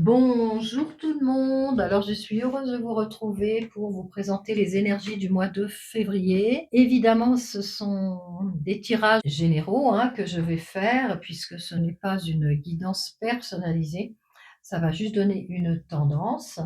Bonjour tout le monde. Alors je suis heureuse de vous retrouver pour vous présenter les énergies du mois de février. Évidemment, ce sont des tirages généraux, que je vais faire puisque ce n'est pas une guidance personnalisée. Ça va juste donner une tendance.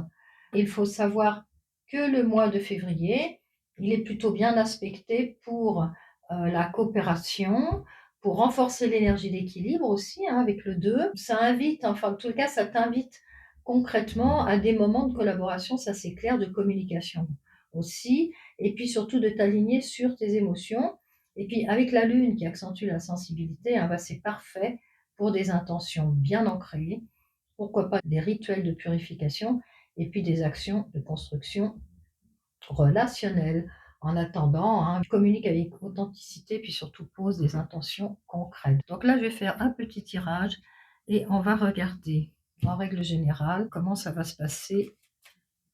Il faut savoir que le mois de février, il est plutôt bien aspecté pour la coopération, pour renforcer l'énergie d'équilibre aussi, avec le 2. Ça invite, enfin en tout cas, ça t'invite concrètement à des moments de collaboration, ça c'est clair, de communication aussi, et puis surtout de t'aligner sur tes émotions. Et puis avec la lune qui accentue la sensibilité, c'est parfait pour des intentions bien ancrées, pourquoi pas des rituels de purification et puis des actions de construction relationnelle. En attendant, communique avec authenticité, puis surtout pose des intentions concrètes. Donc là, je vais faire un petit tirage et on va regarder en règle générale comment ça va se passer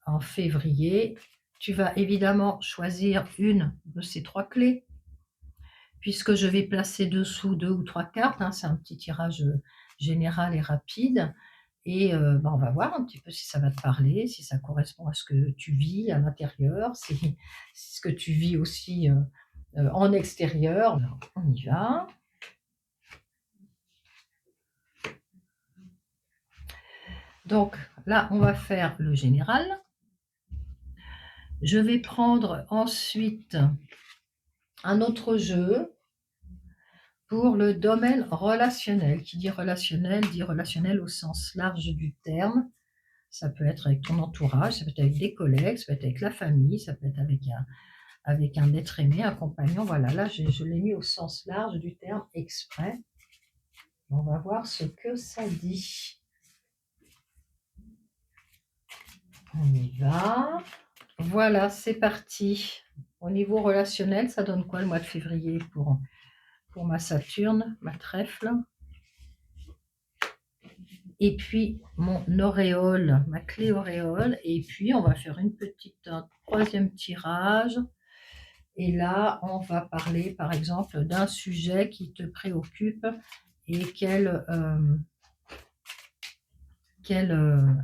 en février. Tu vas évidemment choisir une de ces trois clés, puisque je vais placer dessous deux ou trois cartes. C'est un petit tirage général et rapide. Et on va voir un petit peu si ça va te parler, si ça correspond à ce que tu vis à l'intérieur, si ce que tu vis aussi en extérieur. Alors, on y va. Donc là, on va faire le général. Je vais prendre ensuite un autre jeu pour le domaine relationnel. Qui dit relationnel au sens large du terme. Ça peut être avec ton entourage, ça peut être avec des collègues, ça peut être avec la famille, ça peut être avec un être aimé, un compagnon. Voilà, là, je l'ai mis au sens large du terme exprès. On va voir ce que ça dit. On y va. Voilà, c'est parti. Au niveau relationnel, ça donne quoi le mois de février pour ma Saturne, ma trèfle? Et puis mon auréole, ma clé auréole. Et puis on va faire un troisième tirage. Et là, on va parler par exemple d'un sujet qui te préoccupe et quelle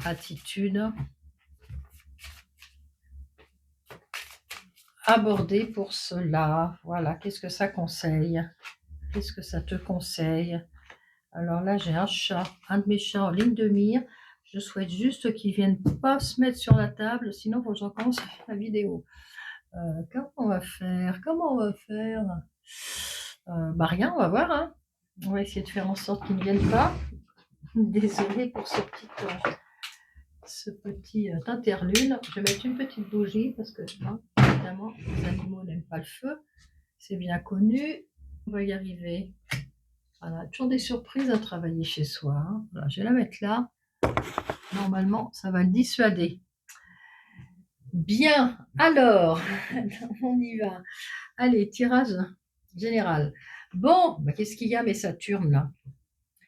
attitude aborder pour cela. Voilà, qu'est-ce que ça conseille? Qu'est-ce que ça te conseille? Alors là, j'ai un de mes chats en ligne de mire. Je souhaite juste qu'il ne vienne pas se mettre sur la table, sinon il faut que je recommence la vidéo. Comment on va faire? Rien, on va voir. On va essayer de faire en sorte qu'ils ne viennent pas. Désolée pour ce petit interlude. Je vais mettre une petite bougie parce que, évidemment, les animaux n'aiment pas le feu. C'est bien connu. On va y arriver. Voilà, toujours des surprises à travailler chez soi. Voilà, je vais la mettre là. Normalement, ça va le dissuader. Bien, alors, on y va. Allez, tirage général. Bon, qu'est-ce qu'il y a, mes Saturnes, là?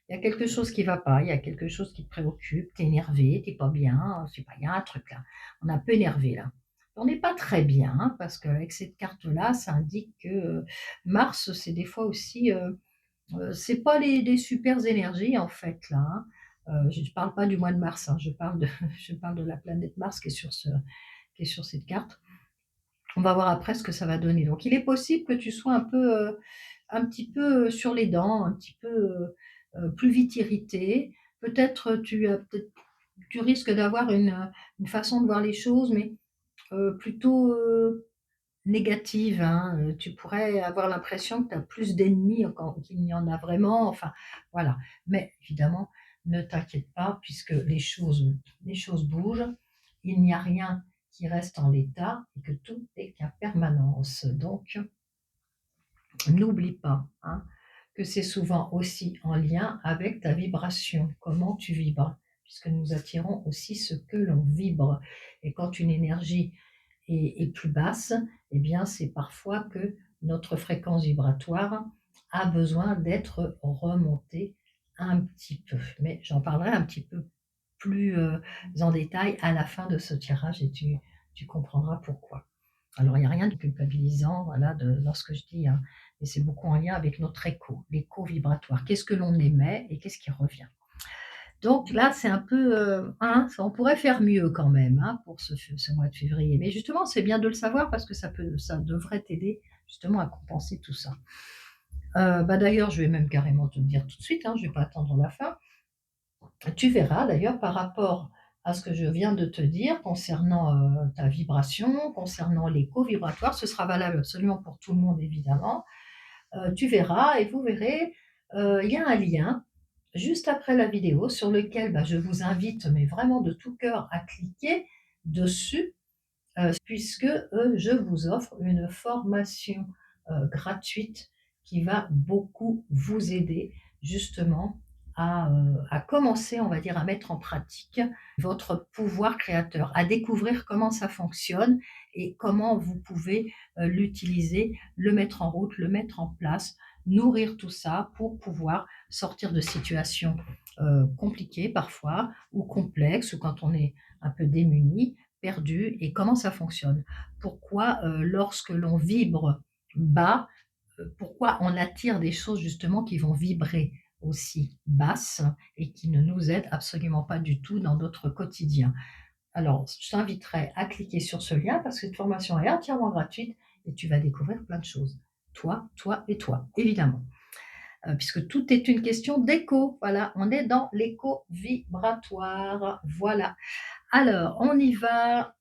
Il y a quelque chose qui va pas, il y a quelque chose qui te préoccupe, tu es énervé, tu pas bien, je sais pas, il y a un truc là. On est un peu énervé là. On n'est pas très bien, parce qu'avec cette carte-là, ça indique que Mars, c'est des fois aussi, c'est pas les super énergies en fait là. Je ne parle pas du mois de mars, je parle de, je parle de la planète Mars qui est sur cette carte. On va voir après ce que ça va donner. Donc il est possible que tu sois un petit peu sur les dents, un petit peu plus vite irrité. Peut-être tu risques d'avoir une façon de voir les choses, mais plutôt négative. Tu pourrais avoir l'impression que tu as plus d'ennemis qu'il n'y en a vraiment. Enfin, voilà. Mais évidemment, ne t'inquiète pas, puisque les choses bougent. Il n'y a rien qui reste en l'état et que tout est qu'impermanence. Donc, n'oublie pas que c'est souvent aussi en lien avec ta vibration, comment tu vibres, puisque nous attirons aussi ce que l'on vibre. Et quand une énergie est plus basse, eh bien, c'est parfois que notre fréquence vibratoire a besoin d'être remontée un petit peu. Mais j'en parlerai un petit peu plus en détail à la fin de ce tirage et tu comprendras pourquoi. Alors, il n'y a rien de culpabilisant dans ce que je dis, mais c'est beaucoup en lien avec notre écho, l'écho vibratoire. Qu'est-ce que l'on émet et qu'est-ce qui revient? Donc là, c'est un peu, hein, on pourrait faire mieux quand même, hein, pour ce mois de février. Mais justement, c'est bien de le savoir parce que ça devrait t'aider justement à compenser tout ça. Bah, d'ailleurs, je vais même carrément te le dire tout de suite, hein, je vais pas attendre la fin. Tu verras d'ailleurs par rapport à ce que je viens de te dire concernant, ta vibration, concernant l'écho vibratoire, ce sera valable absolument pour tout le monde évidemment. Tu verras et vous verrez, il y a un lien juste après la vidéo sur lequel, bah, je vous invite, mais vraiment de tout cœur à cliquer dessus, puisque, je vous offre une formation, gratuite qui va beaucoup vous aider justement à commencer, on va dire, à mettre en pratique votre pouvoir créateur, à découvrir comment ça fonctionne et comment vous pouvez, l'utiliser, le mettre en route, le mettre en place, nourrir tout ça pour pouvoir sortir de situations, compliquées parfois ou complexes ou quand on est un peu démuni, perdu et comment ça fonctionne. Pourquoi, lorsque l'on vibre bas, pourquoi on attire des choses justement qui vont vibrer aussi basses et qui ne nous aident absolument pas du tout dans notre quotidien. Alors, je t'inviterai à cliquer sur ce lien parce que cette formation est entièrement gratuite et tu vas découvrir plein de choses. Toi et toi, évidemment. Puisque tout est une question d'écho. Voilà, on est dans l'écho vibratoire. Voilà. Alors, on y va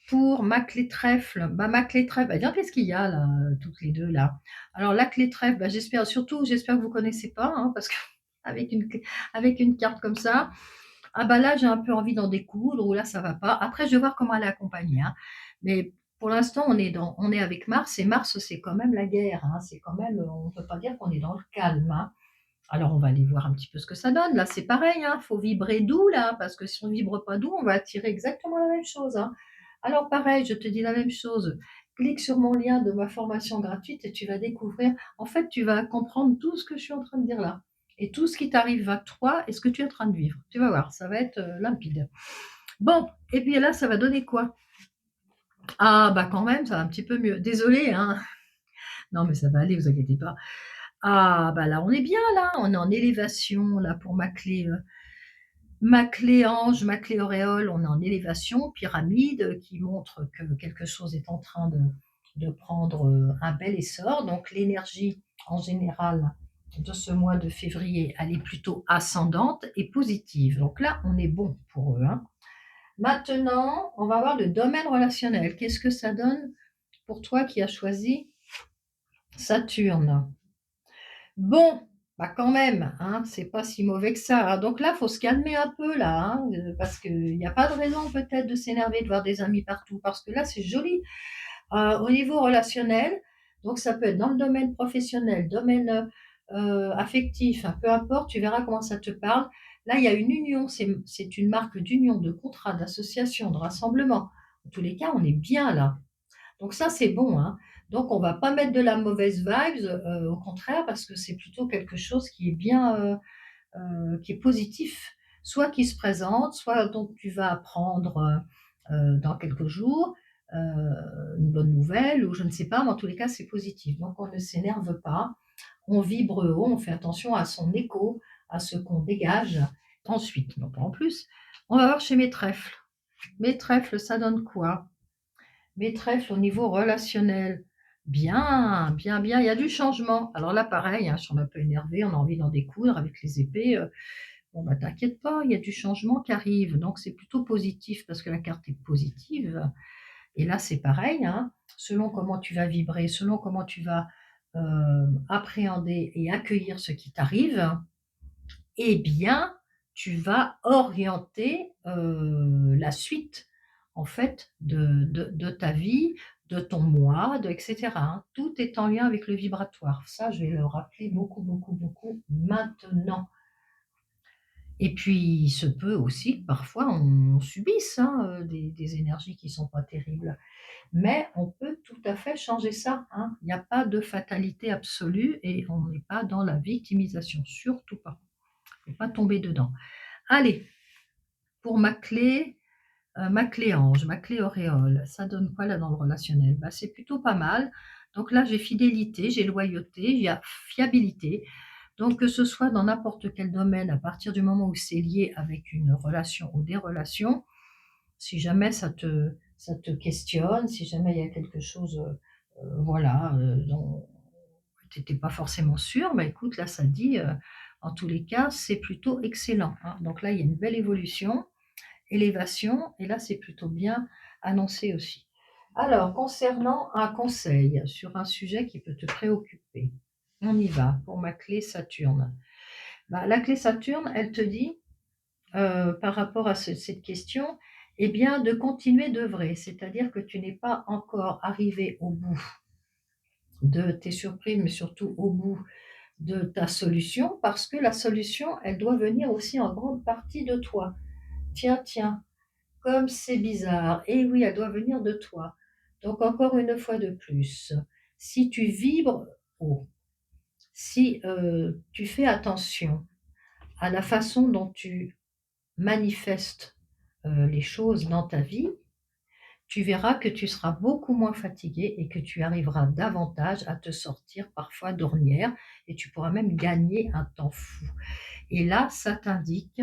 pour ma clé trèfle. Bah, ma clé trèfle, bah, tiens, qu'est-ce qu'il y a là, toutes les 2 là? Alors la clé trèfle, bah, j'espère que vous connaissez pas, hein, parce qu'avec une clé avec une carte comme ça, ah bah, là, j'ai un peu envie d'en découdre ou là, ça va pas. Après, je vais voir comment elle est accompagnée, hein. Mais pour l'instant, on est avec Mars et Mars, c'est quand même la guerre, hein. C'est quand même, on peut pas dire qu'on est dans le calme, hein. Alors on va aller voir un petit peu ce que ça donne. Là, c'est pareil, hein, faut vibrer doux là, parce que si on vibre pas doux, on va attirer exactement la même chose, hein. Alors pareil, je te dis la même chose, clique sur mon lien de ma formation gratuite et tu vas découvrir en fait, tu vas comprendre tout ce que je suis en train de dire là et tout ce qui t'arrive à toi et ce que tu es en train de vivre. Tu vas voir, ça va être, limpide. Bon et puis là, ça va donner quoi? Ah bah, quand même, ça va un petit peu mieux. Désolée, hein. Non mais ça va aller, vous inquiétez pas. Ah bah, là, on est bien là, on est en élévation là pour ma clé ange, ma clé auréole, on est en élévation, pyramide, qui montre que quelque chose est en train de prendre, un bel essor. Donc l'énergie, en général, de ce mois de février, elle est plutôt ascendante et positive. Donc là, on est bon pour eux, hein. Maintenant, on va voir le domaine relationnel. Qu'est-ce que ça donne pour toi qui as choisi Saturne? Bon, bah, quand même, hein, c'est pas si mauvais que ça, hein. Donc là, faut se calmer un peu là, hein, parce qu'il y a pas de raison peut-être de s'énerver, de voir des amis partout, parce que là, c'est joli. Au niveau relationnel, donc ça peut être dans le domaine professionnel, domaine, affectif, hein, peu importe, tu verras comment ça te parle. Là, il y a une union, c'est une marque d'union, de contrat, d'association, de rassemblement. En tous les cas, on est bien là. Donc ça, c'est bon, hein. Donc on va pas mettre de la mauvaise vibes, au contraire, parce que c'est plutôt quelque chose qui est bien, qui est positif. Soit qui se présente, soit dont tu vas apprendre, dans quelques jours, heu, une bonne nouvelle ou je ne sais pas, mais en tous les cas, c'est positif. Donc on ne s'énerve pas, on vibre haut, on fait attention à son écho, à ce qu'on dégage. Ensuite, non pas en plus, on va voir chez mes trèfles. Mes trèfles, ça donne quoi? Mes trèfles au niveau relationnel, bien, bien, bien, il y a du changement. Alors là, pareil, hein, je suis un peu énervée, on a envie d'en découdre avec les épées, bon, bah, t'inquiète pas, il y a du changement qui arrive, donc c'est plutôt positif parce que la carte est positive et là, c'est pareil, hein, selon comment tu vas vibrer, selon comment tu vas, appréhender et accueillir ce qui t'arrive, eh bien, tu vas orienter, la suite, en fait, de ta vie, de ton moi, de et cetera, hein. Tout est en lien avec le vibratoire. Ça, je vais le rappeler beaucoup, beaucoup, beaucoup maintenant et puis, il se peut aussi que parfois on subisse, hein, des énergies qui sont pas terribles. Mais on peut tout à fait changer ça, hein. Il n'y a pas de fatalité absolue et on n'est pas dans la victimisation, surtout pas. Il faut pas tomber dedans. Allez, pour ma clé ange, ma clé auréole, ça donne quoi là dans le relationnel? C'est plutôt pas mal. Donc là, j'ai fidélité, j'ai loyauté, il y a fiabilité. Donc que ce soit dans n'importe quel domaine, à partir du moment où c'est lié avec une relation ou des relations, si jamais ça te questionne, si jamais il y a quelque chose, voilà, dont tu étais pas forcément sûr, bah, écoute, là, ça dit, en tous les cas, c'est plutôt excellent, hein. Donc là, il y a une belle élévation et là, c'est plutôt bien annoncé aussi. Alors, concernant un conseil sur un sujet qui peut te préoccuper, on y va pour ma clé Saturne. Bah, la clé Saturne, elle te dit, par rapport à cette question, eh bien, de continuer d'œuvrer. C'est-à-dire que tu n'es pas encore arrivé au bout de tes surprises, mais surtout au bout de ta solution, parce que la solution, elle doit venir aussi en grande partie de toi. Tiens, tiens, comme c'est bizarre. Et oui, elle doit venir de toi. Donc encore une fois de plus, si tu vibres haut, si tu fais attention à la façon dont tu manifestes les choses dans ta vie, tu verras que tu seras beaucoup moins fatigué et que tu arriveras davantage à te sortir parfois d'ornières et tu pourras même gagner un temps fou. Et là, ça t'indique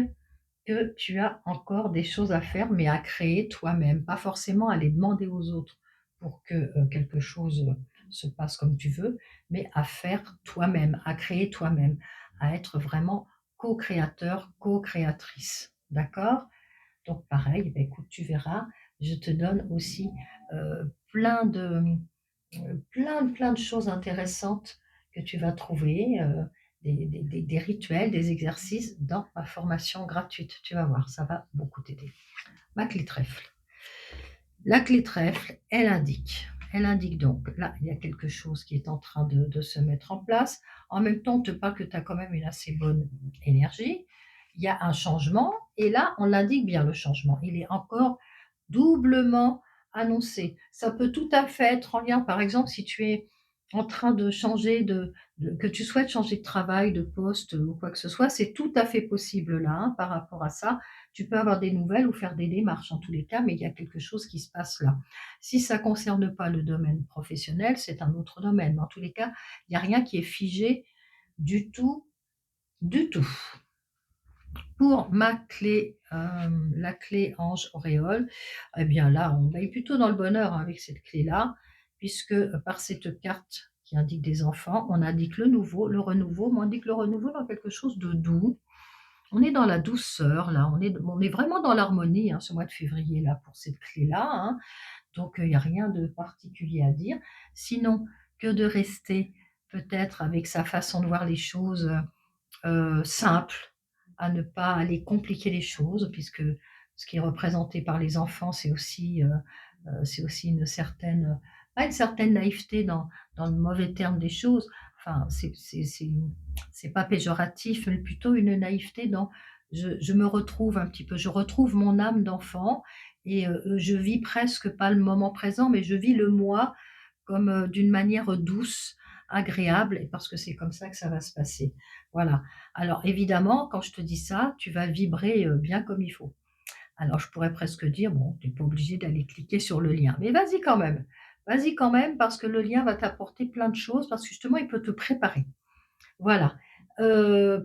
que tu as encore des choses à faire, mais à créer toi-même, pas forcément à les demander aux autres pour que quelque chose se passe comme tu veux, mais à faire toi-même, à créer toi-même, à être vraiment co-créateur, co-créatrice. D'accord? Donc pareil, bah, écoute, tu verras, je te donne aussi plein plein de choses intéressantes que tu vas trouver, des rituels, des exercices dans ma formation gratuite. Tu vas voir, ça va beaucoup t'aider. Ma clé trèfle. La clé trèfle, elle indique donc, là, il y a quelque chose qui est en train de se mettre en place. En même temps, on te parle que tu as quand même une assez bonne énergie. Il y a un changement et là, on l'indique bien le changement. Il est encore doublement annoncé. Ça peut tout à fait être en lien, par exemple, si tu es en train de changer que tu souhaites changer de travail, de poste ou quoi que ce soit, c'est tout à fait possible là, hein, par rapport à ça. Tu peux avoir des nouvelles ou faire des démarches en tous les cas, mais il y a quelque chose qui se passe là. Si ça ne concerne pas le domaine professionnel, c'est un autre domaine. Mais en tous les cas, il n'y a rien qui est figé du tout, du tout. Pour ma clé, la clé ange auréole, eh bien là, on va être plutôt dans le bonheur, hein, avec cette clé-là, puisque, par cette carte qui indique des enfants, on indique le nouveau, le renouveau, mais on indique le renouveau dans quelque chose de doux. On est dans la douceur là, on est vraiment dans l'harmonie, hein, ce mois de février là, pour cette clé-là, hein, donc il y a rien de particulier à dire. Sinon que de rester peut-être avec sa façon de voir les choses, simple, à ne pas aller compliquer les choses puisque ce qui est représenté par les enfants, c'est aussi une certaine, pas une certaine naïveté dans le mauvais terme des choses, enfin c'est pas péjoratif, mais plutôt une naïveté dans je me retrouve un petit peu, je retrouve mon âme d'enfant et je vis presque pas le moment présent, mais je vis le moi comme, d'une manière douce, agréable et parce que c'est comme ça que ça va se passer. Voilà. Alors évidemment, quand je te dis ça, tu vas vibrer, bien comme il faut. Alors je pourrais presque dire: «Bon, tu es pas obligé d'aller cliquer sur le lien», mais vas-y quand même. Vas-y quand même parce que le lien va t'apporter plein de choses, parce que justement il peut te préparer. Voilà.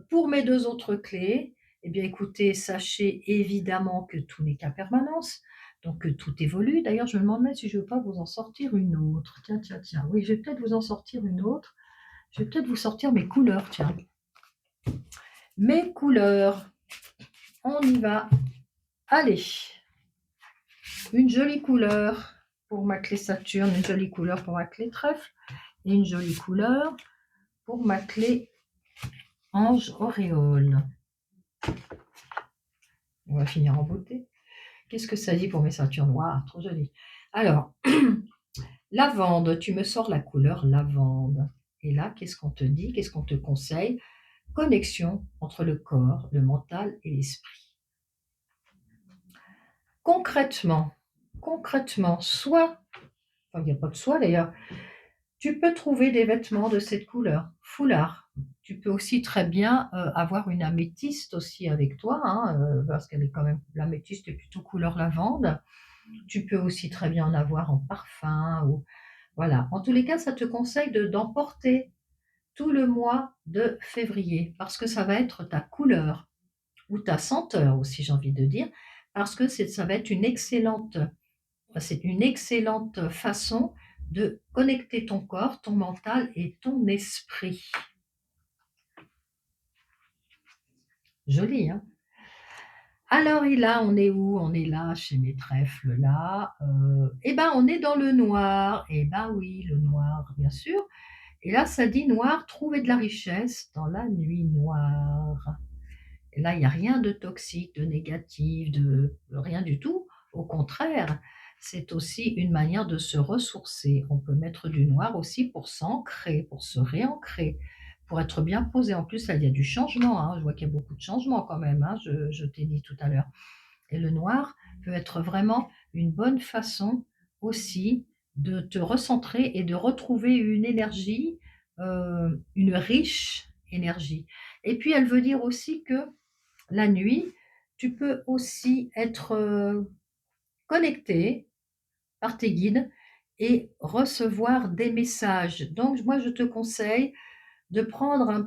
Pour mes 2 autres clés, eh bien écoutez, sachez évidemment que tout n'est qu'à permanence, donc que tout évolue. D'ailleurs, je me demande même si je ne veux pas vous en sortir une autre. Tiens, tiens, tiens, oui, je vais peut-être vous en sortir une autre. Je vais peut-être vous sortir mes couleurs, tiens. Mes couleurs, on y va. Allez, une jolie couleur pour ma clé Saturne, une jolie couleur pour ma clé trèfle et une jolie couleur pour ma clé ange auréole. On va finir en beauté. Qu'est-ce que ça dit pour mes ceintures noires? Trop joli. Alors, lavande, tu me sors la couleur lavande. Et là, qu'est-ce qu'on te dit? Qu'est-ce qu'on te conseille? Connexion entre le corps, le mental et l'esprit. Concrètement, soit, enfin, il n'y a pas de soit d'ailleurs, tu peux trouver des vêtements de cette couleur, foulard. Tu peux aussi très bien avoir une améthyste aussi avec toi, hein, parce qu'elle est quand même, l'améthyste est plutôt couleur lavande. Tu peux aussi très bien en avoir en parfum ou voilà. En tous les cas, ça te conseille d'emporter tout le mois de février parce que ça va être ta couleur ou ta senteur aussi, j'ai envie de dire, parce que ça va être c'est une excellente façon de connecter ton corps, ton mental et ton esprit. Joli, hein? Alors et là, on est où? On est là, chez mes trèfles là, et ben, on est dans le noir. Et ben oui, le noir, bien sûr. Et là, ça dit: «Noir, trouver de la richesse dans la nuit noire». Et là, il y a rien de toxique, de négatif, de rien du tout. Au contraire, c'est aussi une manière de se ressourcer. On peut mettre du noir aussi pour s'ancrer, pour se réancrer, pour être bien posé. En plus, là, il y a du changement, hein. Je vois qu'il y a beaucoup de changements quand même, hein, je t'ai dit tout à l'heure. Et le noir peut être vraiment une bonne façon aussi de te recentrer et de retrouver une énergie, une riche énergie. Et puis elle veut dire aussi que la nuit, tu peux aussi être, connecté par tes guides et recevoir des messages. Donc moi, je te conseille de prendre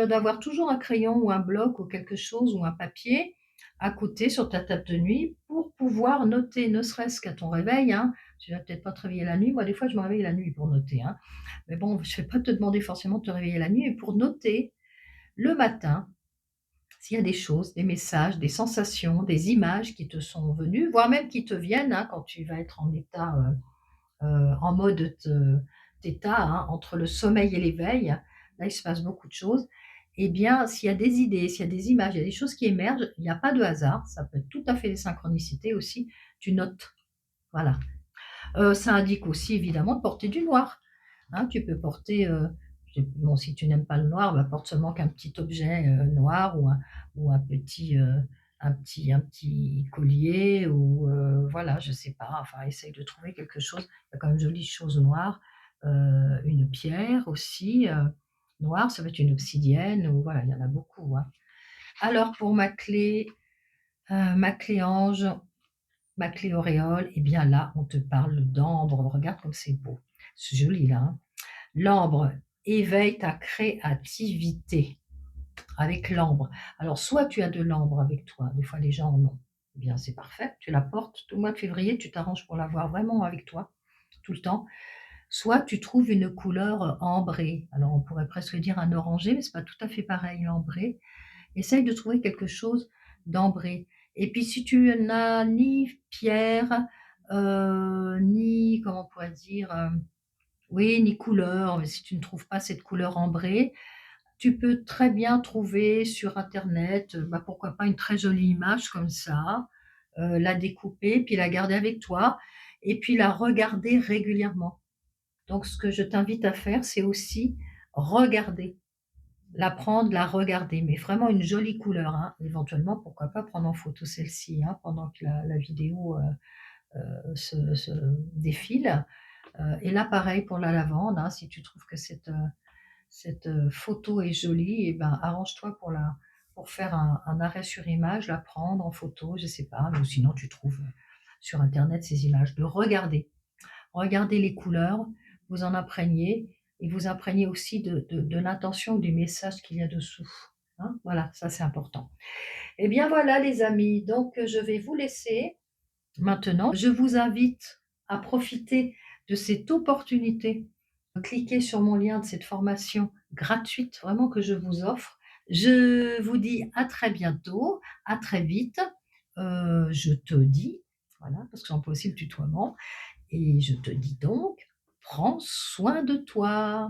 d'avoir toujours un crayon ou un bloc ou quelque chose ou un papier à côté sur ta table de nuit pour pouvoir noter, ne serait-ce qu'à ton réveil, hein. Tu vas peut-être pas te réveiller la nuit. Moi, des fois, je me réveille la nuit pour noter, hein. Mais bon, je vais pas te demander forcément de te réveiller la nuit, mais pour noter le matin, s'il y a des choses, des messages, des sensations, des images qui te sont venues, voire même qui te viennent, hein, quand tu vas être en état, en mode hein, entre le sommeil et l'éveil, là, il se passe beaucoup de choses. Eh bien, s'il y a des idées, s'il y a des images, il y a des choses qui émergent, il n'y a pas de hasard, ça peut être tout à fait des synchronicités aussi, tu notes, voilà. Ça indique aussi évidemment de porter du noir, hein. Tu peux porter, bon, si tu n'aimes pas le noir, bah, porte seulement qu'un petit objet, noir ou un petit collier ou voilà, je sais pas, enfin essaye de trouver quelque chose. Il y a quand même de jolies choses noires, une pierre aussi, noire, ça va être une obsidienne ou voilà, il y en a beaucoup, hein. Alors pour ma clé ange, ma clé auréole, et bien là, on te parle d'ambre. Regarde comme c'est beau. C'est joli là, hein. L'ambre éveille ta créativité avec l'ambre. Alors soit tu as de l'ambre avec toi, des fois les gens en ont. Eh bien c'est parfait, tu la portes tout le mois de février, tu t'arranges pour l'avoir vraiment avec toi, tout le temps. Soit tu trouves une couleur, ambrée. Alors on pourrait presque dire un orangé, mais c'est pas tout à fait pareil, l'ambré. Essaye de trouver quelque chose d'ambré. Et puis si tu n'as ni pierre, ni comment on pourrait dire? Oui, ni couleur, mais si tu ne trouves pas cette couleur ambrée, tu peux très bien trouver sur internet, bah, pourquoi pas une très jolie image comme ça, la découper, puis la garder avec toi et puis la regarder régulièrement. Donc ce que je t'invite à faire, c'est aussi regarder. La prendre, la regarder, mais vraiment une jolie couleur, hein. Éventuellement, pourquoi pas prendre en photo celle-ci, hein, pendant que la vidéo, se défile. Et là, pareil pour la lavande, hein, si tu trouves que cette photo est jolie et ben, arrange-toi pour faire un arrêt sur image, la prendre en photo, je sais pas, ou sinon tu trouves, sur internet ces images. De regarder. Regardez les couleurs, vous en imprégnez et vous imprégnez aussi de l'intention ou du message qu'il y a dessous, hein. Voilà, ça c'est important. Et bien voilà les amis, donc je vais vous laisser maintenant. Je vous invite à profiter de cette opportunité. Cliquez sur mon lien de cette formation gratuite, vraiment que je vous offre. Je vous dis à très bientôt, à très vite. Je te dis, voilà, parce que j'emploie aussi le tutoiement et je te dis donc, prends soin de toi.